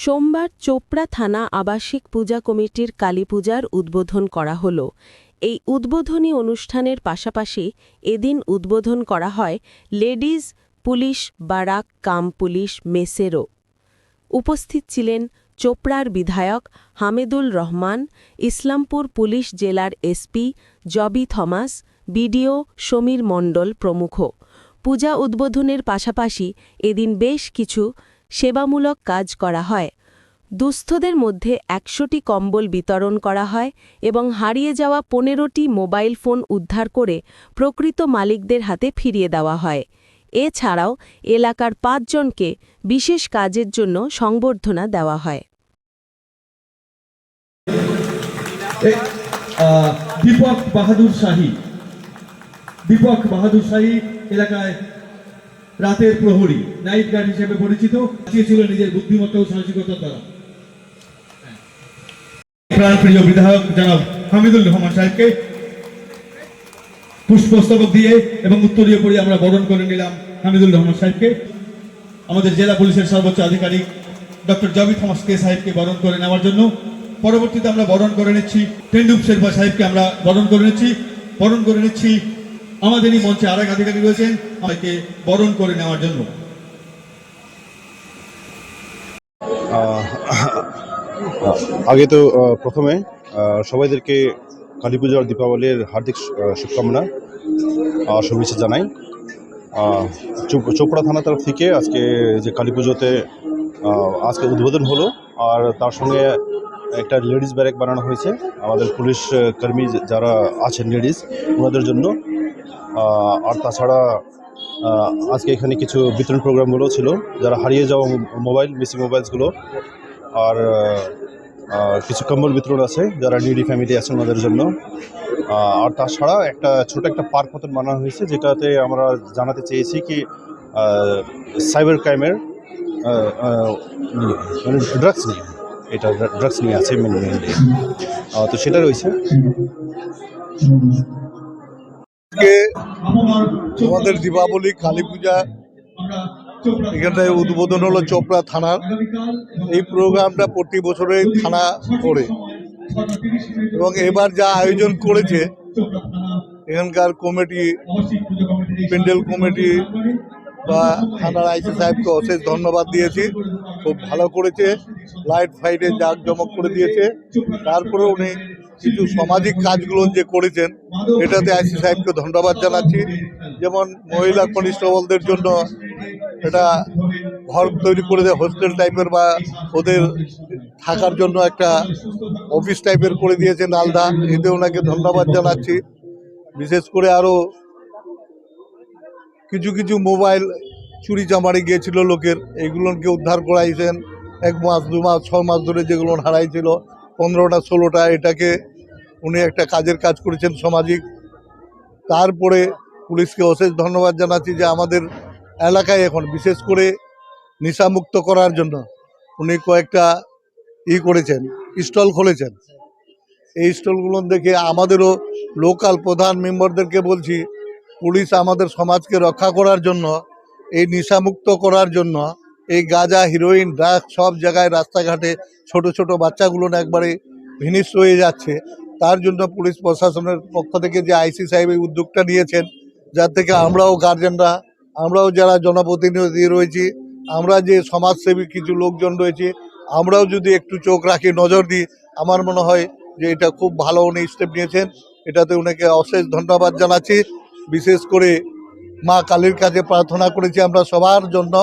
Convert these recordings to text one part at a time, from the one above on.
সোমবার চোপড়া থানা আবাসিক পূজা কমিটির কালীপূজার উদ্বোধন করা হল। এই উদ্বোধনী অনুষ্ঠানের পাশাপাশি এদিন উদ্বোধন করা হয় লেডিজ পুলিশ বারাক কাম পুলিশ মেসেরও। উপস্থিত ছিলেন চোপড়ার বিধায়ক হামেদুল রহমান, ইসলামপুর পুলিশ জেলার এসপি জবি থমাস, বিডিও সমীর মণ্ডল প্রমুখ। পূজা উদ্বোধনের পাশাপাশি এদিন বেশ কিছু সেবামূলক কাজ করা হয়। দুস্থদের মধ্যে ১০০টি কম্বল বিতরণ করা হয় এবং হারিয়ে যাওয়া ১৫টি মোবাইল ফোন উদ্ধার করে প্রকৃত মালিকদের হাতে ফিরিয়ে দেওয়া হয়। এছাড়াও এলাকার ৫ জনকে বিশেষ কাজের জন্য সংবর্ধনা দেওয়া হয়। দীপক বাহাদুর শাহী এলাকায় রাতের প্রহরী, নাইট গার্ড হিসেবে পরিচিত, ছিল নিজের বুদ্ধিমত্তা ও সাহসিকতার দ্বারা। প্রাণপ্রিয় বিধায়ক জনাব হামিদুল রহমান সাহেবকে পুষ্পস্তবক দিয়ে এবং উত্তরীয় পরিয়ে আমরা বরণ করে নিলাম হামিদুল রহমান সাহেবকে। আমাদের জেলা পুলিশের সর্বোচ্চ আধিকারিক ডক্টর জবি থমাস কে সাহেবকে বরণ করে নেওয়ার জন্য পরবর্তীতে আমরা বরণ করে নিচ্ছি টেন্ডুপ শেরপা সাহেবকে আমরা বরণ করে নিচ্ছি আমাদেরই মঞ্চে আরেক আধিকারিক রয়েছেন আমাকে বরণ করে নেওয়ার জন্য। আগে তো প্রথমে সবাইদেরকে কালী পূজার দীপাবলির হার্দিক শুভকামনা শুভেচ্ছা জানাই। চোপড়া থানা তরফ থেকে আজকে যে কালী পুজোতে আজকে উদ্বোধন হলো, আর তার সঙ্গে একটা লেডিস ব্যারেক বানানো হয়েছে আমাদের পুলিশ কর্মী যারা আছেন লেডিস ওনাদের জন্য। আর তাছাড়া আজকে এখানে কিছু বিতরণ প্রোগ্রামগুলো ছিল, যারা হারিয়ে যাওয়া মিসিং মোবাইলসগুলো, আর কিছু কম্বল বিতরণ আছে যারা নিডি ফ্যামিলি আছে ওনাদের জন্য। আর তাছাড়া ছোট একটা পার্ক মতন বানানো হয়েছে, যেটাতে আমরা জানাতে চেয়েছি কি সাইবার ক্রাইমের মানে ড্রাগস নিয়ে আছে মেনলি, তো সেটা রয়েছে। আমাদের দীপাবলি কালী পূজা এখানটায় উদ্বোধন হলো চোপড়া থানার। এই প্রোগ্রামটা প্রতি বছরে থানা করে এবং এবার যা আয়োজন করেছে এখানকার কমিটি, প্যান্ডেল কমিটি বা থানার আইসি সাহেবকে অশেষ ধন্যবাদ দিয়েছি। খুব ভালো করেছে, লাইট ফাইটে জাঁকজমক করে দিয়েছে। তারপরে উনি কিছু সামাজিক কাজগুলো যে করেছেন এটাতে আইসি সাহেবকে ধন্যবাদ জানাচ্ছি। যেমন মহিলা কনস্টেবলদের জন্য এটা ঘর তৈরি করে দেয়, হোস্টেল টাইপের বা ওদের থাকার জন্য একটা অফিস টাইপের করে দিয়েছেন আলাদা, এতে ওনাকে ধন্যবাদ জানাচ্ছি। বিশেষ করে আরও কিছু মোবাইল চুরি চামারি গিয়েছিল লোকের, এইগুলোকে উদ্ধার করাইছেন। 1 মাস 2 মাস 6 মাস ধরে যেগুলো হারাইছিল 15টা 16টা, এটাকে উনি একটা কাজের কাজ করেছেন সামাজিক। তারপরে পুলিশকে অশেষ ধন্যবাদ জানাচ্ছি যে আমাদের এলাকায় এখন বিশেষ করে নেশামুক্ত করার জন্য উনি কয়েকটা করেছেন, স্টল খুলেছেন। এই স্টলগুলো দেখে আমাদেরও লোকাল প্রধান মেম্বারদেরকে বলছি, পুলিশ আমাদের সমাজকে রক্ষা করার জন্য, এই নেশামুক্ত করার জন্য, এই গাঁজা হিরোইন ড্রাগস সব জায়গায় রাস্তাঘাটে ছোট ছোট বাচ্চাগুলো একবারে ভিনিষ্ট হয়ে যাচ্ছে। তার জন্য পুলিশ প্রশাসনের পক্ষ থেকে যে আইসি সাহেব এই উদ্যোগটা নিয়েছেন, যার থেকে আমরাও গার্জেনরা, আমরাও যারা জনপ্রতিনিধি রয়েছি, আমরা যে সমাজসেবী কিছু লোকজন রয়েছে, আমরাও যদি একটু চোখ রাখি, নজর দিই, আমার মনে হয় যে এটা খুব ভালো উনি স্টেপ নিয়েছেন। এটাতে উনাকে অশেষ ধন্যবাদ জানাচ্ছি। বিশেষ করে মা কালীর কাছে প্রার্থনা করেছি আমরা সবার জন্য,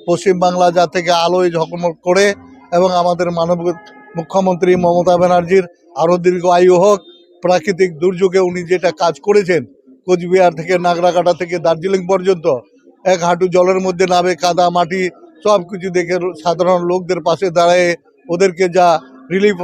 পশ্চিমবাংলা যা থেকে আলোয় ঝকমক করে এবং আমাদের মাননীয় মুখ্যমন্ত্রী মমতা ব্যানার্জির আরও দীর্ঘ আয়ু হোক। প্রাকৃতিক দুর্যোগে উনি যেটা কাজ করেছেন, কোচবিহার থেকে নাগরাকাটা থেকে দার্জিলিং পর্যন্ত 1 হাঁটু জলের মধ্যে নামে, কাদা মাটি সব কিছু দেখে সাধারণ লোকদের পাশে দাঁড়ায় ওদেরকে যা রিলিফ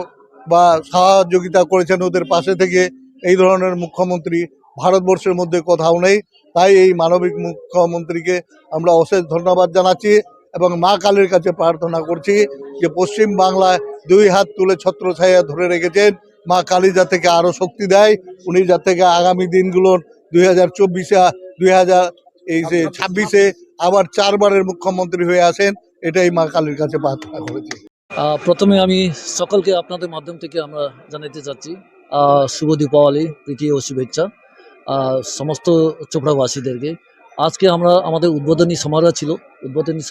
বা সহযোগিতা করেছেন, ওদের পাশে থেকে এই ধরনের মুখ্যমন্ত্রী ভারতবর্ষের মধ্যে কোথাও নেই। তাই এই মানবিক মুখ্যমন্ত্রীকে আমরা অশেষ ধন্যবাদ জানাচ্ছি এবং মা কালীর কাছে প্রার্থনা করছি যে পশ্চিম বাংলায় 2 হাত তুলে ছত্রছায়া ধরে রেখেছেন, মা কালী যা থেকে আরও শক্তি দেয়, উনি যা থেকে আগামী দিনগুলোর 2024-এ 2026-এ আবার 4 বারের মুখ্যমন্ত্রী হয়ে আসেন, এটাই মা কালীর কাছে প্রার্থনা করেছি। প্রথমে আমি সকলকে আপনাদের মাধ্যম থেকে আমরা জানাতে চাচ্ছি শুভ দীপাবলি, প্রীতি ও শুভেচ্ছা সমস্ত চোপড়াবাসীদেরকে। আজকে আমরা আমাদের উদ্বোধনী সমারোহ ছিল। উদ্বোধনী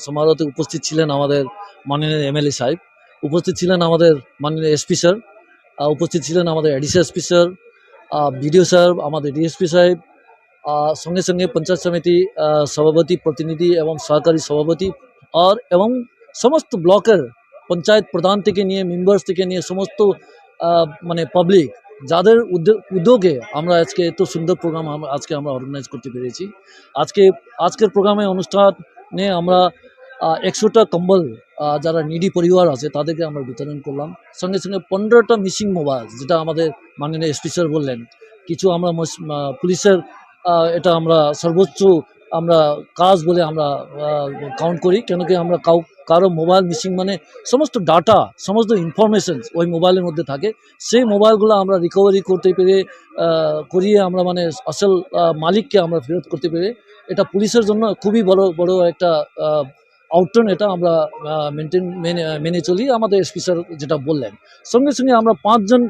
সমারোহতে উপস্থিত ছিলেন আমাদের মাননীয় এমএলএ সাহেব, উপস্থিত ছিলেন আমাদের মাননীয় এসপি স্যার, উপস্থিত ছিলেন আমাদের additional SP sir, BDO sir, আমাদের ডিএসপি সাহেব, সঙ্গে সঙ্গে পঞ্চায়েত সমিতি সভাপতি প্রতিনিধি এবং সহকারী সভাপতি এবং সমস্ত ব্লকের পঞ্চায়েত প্রধান থেকে নিয়ে মেম্বার্স থেকে নিয়ে সমস্ত মানে পাবলিক যাদের উদ্যোগে আমরা আজকে এত সুন্দর প্রোগ্রাম আজকে আমরা অর্গানাইজ করতে পেরেছি। আজকের প্রোগ্রামে অনুষ্ঠানে আমরা 100টা কম্বল যারা নিডি পরিবার আছে তাদেরকে আমরা বিতরণ করলাম। সঙ্গে সঙ্গে 15টা মিসিং মোবাইল, যেটা আমাদের মাননীয় এসপি স্যার বললেন, কিছু আমরা পুলিশের এটা আমরা সর্বোচ্চ আমরা কাজ বলে আমরা কাউন্ট করি, কেন কি আমরা কারো মোবাইল মিসিং মানে সমস্ত ডাটা, সমস্ত ইনফরমেশন ওই মোবাইলের মধ্যে থাকে। সেই মোবাইলগুলো আমরা রিকভারি করতে পেরে করিয়ে আমরা মানে আসল মালিককে আমরা ফেরত করতে পেরে, এটা পুলিশের জন্য খুবই বড় একটা আউটটার্ন। এটা আমরা মেনে চলি আমাদের এসপি স্যার যেটা বললেন। সঙ্গে সঙ্গে আমরা 5 জন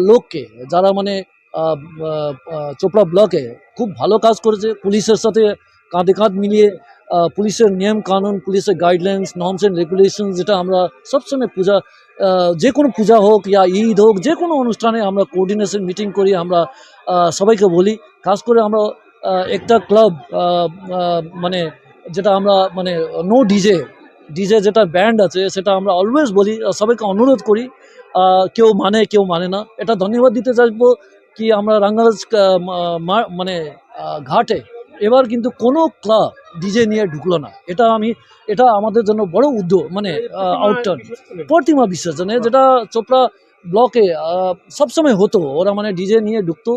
লোককে যারা মানে চোপড়া ব্লকে খুব ভালো কাজ করেছে, পুলিশের সাথে কাঁধে কাঁধ মিলিয়ে পুলিশের নিয়ম কানুন, পুলিশের গাইডলাইন্স, নর্মস অ্যান্ড রেগুলেশনস, যেটা আমরা সবসময় যে কোনো পূজা হোক ইয়া ঈদ হোক, যে কোনো অনুষ্ঠানে আমরা কোঅর্ডিনেশন মিটিং করি, আমরা সবাইকে বলি। খাস করে আমরা একটা ক্লাব মানে যেটা আমরা মানে নো ডিজে যেটা ব্যান্ড আছে সেটা আমরা অলওয়েজ বলি, সবাইকে অনুরোধ করি। কেউ মানে না। এটা ধন্যবাদ দিতে চাইবো কি আমরা রাঙ্গারাজ মানে ঘাটে এবার কিন্তু কোনো ক্লাব ডিজে নিয়ে ঢুকলো না। এটা আমাদের জন্য বড় উদ্যোগ, মানে আউটটার্ন। প্রতিমা বিসর্জনে যেটা চোপড়া ব্লকে সবসময় হতো, ওরা মানে ডিজে নিয়ে ঢুকতো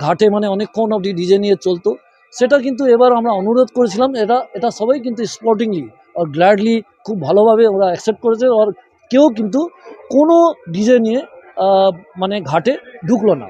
ঘাটে, মানে অনেকক্ষণ অবধি ডিজে নিয়ে চলতো। সেটা কিন্তু এবার আমরা অনুরোধ করেছিলাম, এটা সবাই কিন্তু স্পোর্টিংলি আর গ্ল্যাডলি খুব ভালোভাবে ওরা অ্যাকসেপ্ট করেছে। আর কেউ কিন্তু কোনো ডিজে নিয়ে মানে ঘাটে ঢুকলো না।